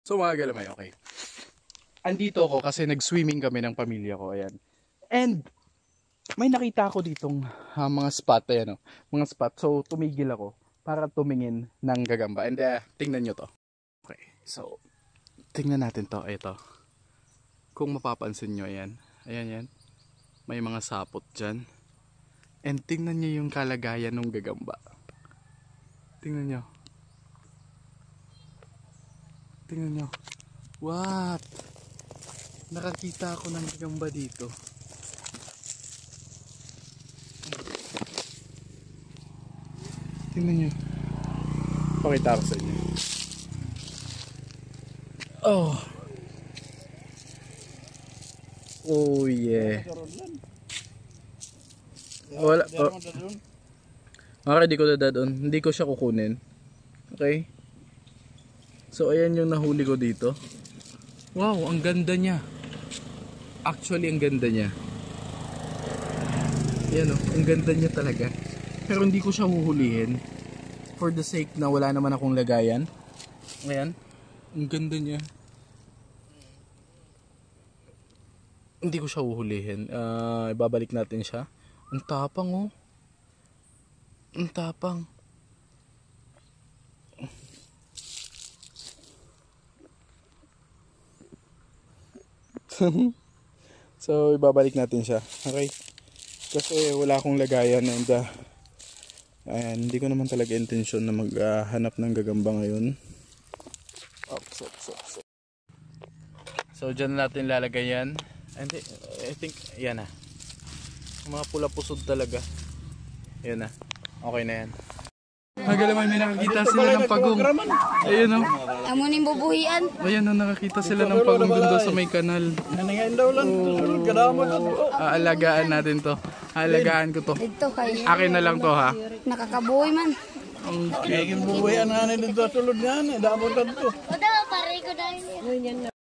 So mga galamay, okay. Andito ako kasi nag-swimming kami ng pamilya ko, ayan. And may nakita ako ditong mga spot, ayan o. Mga spot, so tumigil ako para tumingin ng gagamba. And tingnan nyo to. Okay, so tingnan natin to, ito. Kung mapapansin nyo, ayan. Ayan yan. May mga sapot dyan. And tingnan nyo yung kalagayan ng gagamba. Tingnan nyo. Tingnan nyo. What? Nakakita ako ng gagamba dito. Tingnan nyo. Pakita ko sa inyo. Oh. Oh yeah. Wala. Oh. Okay, di ko dadadon. Hindi ko siya kukunin. Okay. So ayan yung nahuli ko dito. Wow, ang ganda niya. Actually, ang ganda niya. Ayan o, ang ganda niya talaga. Pero hindi ko siya huhulihin. For the sake na wala naman akong lagayan. Ayan. Ang ganda niya. Hindi ko siya huhulihin. Ibabalik natin siya. Ang tapang oh. Ang tapang. So ibabalik natin siya. Okay. Kasi wala akong lagayan and ayan, hindi ko naman talaga intensyon na maghanap ng gagamba ngayon. So dyan natin lalagay yan. And I think yan na. Mga pula pusod talaga. Yan na. Okay na yan. Magalamay, may nakakita sila ng pagong. Ayun o. Amunin bubuhian. Ayan o, nakakita sila ng pagong doon sa may kanal. Aalagaan natin to. Aalagaan ko to. Dito kay. Akin na lang to ha. Nakakabuhi man. Okay. Bubuhay ang nga nila sulod nga. Damo ka to. O daw, pare ko dahil.